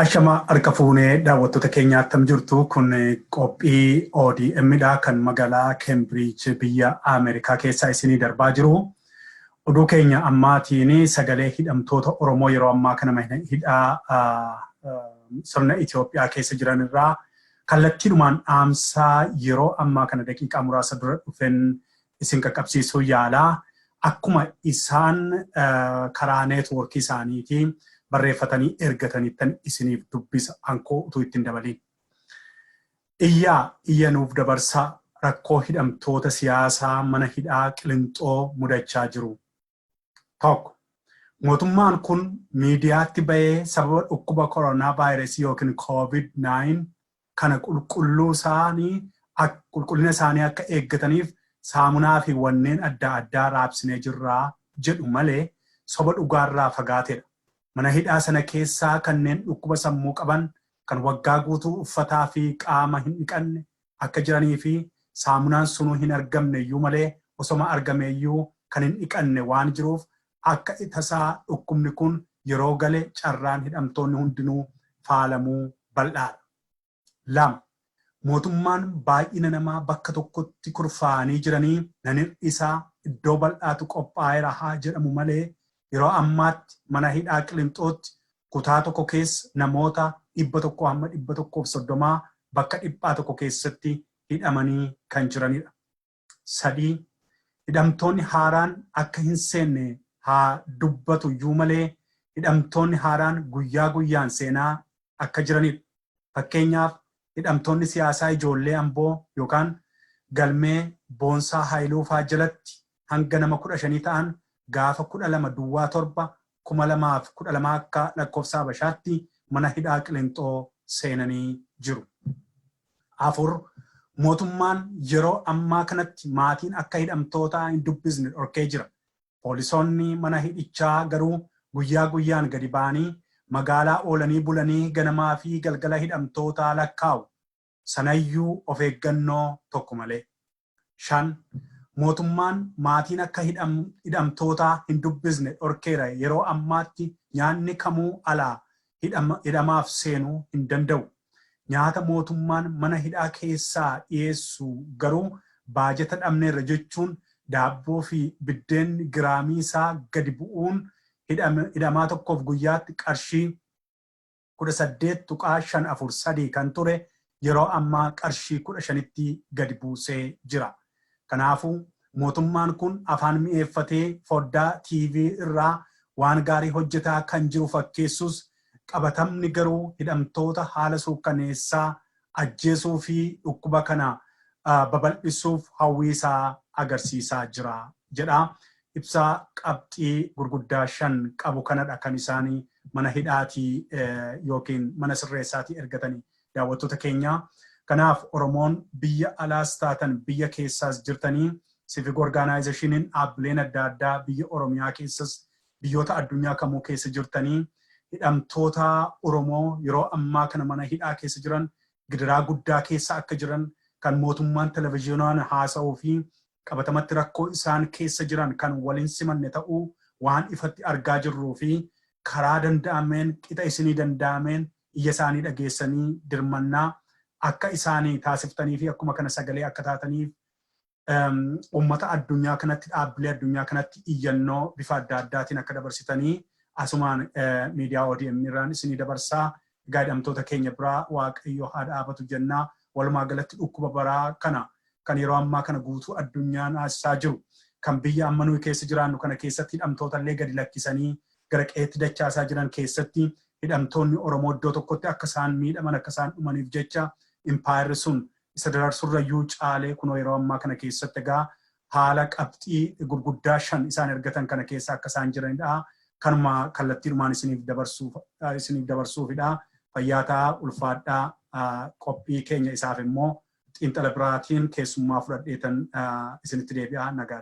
Ashama harka fuunee daawwattoota keenyaatti jirtu kun qophii ODM'dha kan magaalaa Cambridge biyya Ameerikaa keessaa isinii darbaa jiru. Oduu keenya ammaatiin sagalee hidhamtoota Oromoo yeroo ammaa kana hidhaa sirna Itoophiyaa keessa jiran irraa kallattiidhumaan dhaamsaa yeroo ammaa kana daqiiqaa muraasa dura dhufeen isin qaqqabsiisuu yaalaa. Akkuma isaan karaa neetwoorkii isaaniitiin barreeffatanii ergataniittan isiniif dubbisa ankoo utuu ittiin dabaliin. Iyya nuuf dabarsaa rakkoo hidhamtoota siyaasaa mana hidhaa Qilinxoo mudachaa jiru. Tokko, mootummaan kun miidiyaatti bahee sababa dhukkuba koronaa vaayirasii yookiin COVID-19 kana qulqullina isaanii akka eeggataniif saamunaa fi wanneen adda addaa raabsinee jirraa jedhu malee soba dhugaarraa fagaateedha. Mana hidhaa sana keessaa kanneen dhukkuba sammuu qaban kan waggaa guutuu uffataa fi qaama hin dhiqanne akka jiranii fi saamunaan sunuu hin argamne iyyuu malee osoma argame iyyuu kan hin dhiqanne waan jiruuf akka tasaa dhukkubni kun yeroo gale carraan hidhamtoonni hundinuu faalamuu bal'aadha. 2. Mootummaan baay'ina namaa bakka tokkotti kurfaanii jiranii nan hir'isaa iddoo bal'aatu qophaa'eera haa jedhamu malee yeroo ammaatti mana hidhaa Qilinxootti kutaa tokko keessa namoota 100 hamma 130 bakka dhiphaa tokko keessatti hidhamanii kan jiranidha. 3. Hidhamtoonni haaraan akka hin seenne haa dubbatu iyyuu malee hidhamtoonni haaraan guyyaa guyyaan seenaa akka jiranidha. Fakkeenyaaf hidhamtoonni siyaasaa ijoollee Amboo yookaan galmee Boonsaa Haayiluufaa jalatti hanga nama 15 ta'an gaafa 12/7/2012 akka lakkoofsa Habashaatti mana hidhaa Qilinxoo seenanii jiru. 4. Mootummaan yeroo ammaa kanatti maatiin akka hidhamtoota hin dubbisne dhorkee jira. Poolisoonni mana hidhichaa garuu guyyaa guyyaan gadi ba'anii magaalaa oolanii bulanii ganamaa fi galgala hidhamtoota lakkaa'u. Sanayyuu of eeggannoo tokko malee. 5. Mootummaan maatiin akka hidhamtoota hin dubbisne dhorkeera yeroo ammaatti nyaanni kamuu alaa hidhamaaf seenuu hin danda'u. Nyaata mootummaan mana hidhaa keessaa dhiyeessu garuu baajata dhabneerra jechuun daabboo fi biddeenni giraamii isaa gadi bu'uun hidhamaa tokkoof guyyaatti qarshii 18.543 kan ture yeroo ammaa qarshii 15tti gadi buusee jira. Kanaafuu mootummaan kun afaan mi'eeffatee foddaa TV irraa waan gaarii hojjetaa kan jiru fakkeessus qabatamni garuu hidhamtoota haala suukkaneessaa ajjeesuu fi dhukkuba kana babal'isuuf hawwiisaa agarsiisaa jira jedha. Ibsaa qabxii gurguddaa 5 qabu kanadha kan isaanii mana hidhaatii yookiin mana sirreessaatii ergatanii daawwattoota keenya. Kanaaf Oromoon biyya alaas taatan biyya keessaas jirtanii civic organizationin dhaabbileen adda addaa biyya Oromiyaa keessas biyyoota addunyaa kamuu keessa jirtanii hidhamtoota Oromoo yeroo ammaa kana mana hidhaa keessa jiran gidiraa guddaa keessa akka jiran kan mootummaan televezyiinaan haasa'uu fi qabatamatti rakkoo isaan keessa jiran kan waliin simanne ta'uu waan ifatti argaa jirruu fi karaa danda'ameen qixa isinii danda'ameen iyya isaanii dhageessanii dirmannaa akka isaanii taasiftanii fi akkuma kana sagalee akka taataniif ummata addunyaa kanatti dhaabbilee addunyaa kanatti iyyannoo bifa adda addaatiin akka dabarsitanii asumaan miidiyaa ODM irraan isinii dabarsaa. Hidhamtoota keenya biraa Waaqayyo haa dhaabatu jennaa. Walumaa galatti dhukkuba baraa kana kan yeroo ammaa kana guutuu addunyaan haasisaa jiru kan biyya amma nuyi keessa jiraannu kana keessatti hidhamtoota illee gadi lakkisanii gara qeetti dachaasaa jiran keessatti hidhamtoonni Oromoo iddoo tokkotti akka isaan miidhaman akka isaan dhumaniif jecha impaayirri sun isa dararsurrayyuu caalee kunoo yeroo ammaa kana keessatti egaa haala qabxii gurguddaa 5 isaan ergatan kana keessa akka isaan jiranidha. Kanuma kallattiidhumaan isiniif dabarsuufidha. Fayyaataa ulfaadhaa qophii keenya isaaf immoo xiinxala biraatiin keessummaa fudhadheetan isinitti deebi'aa nagaa.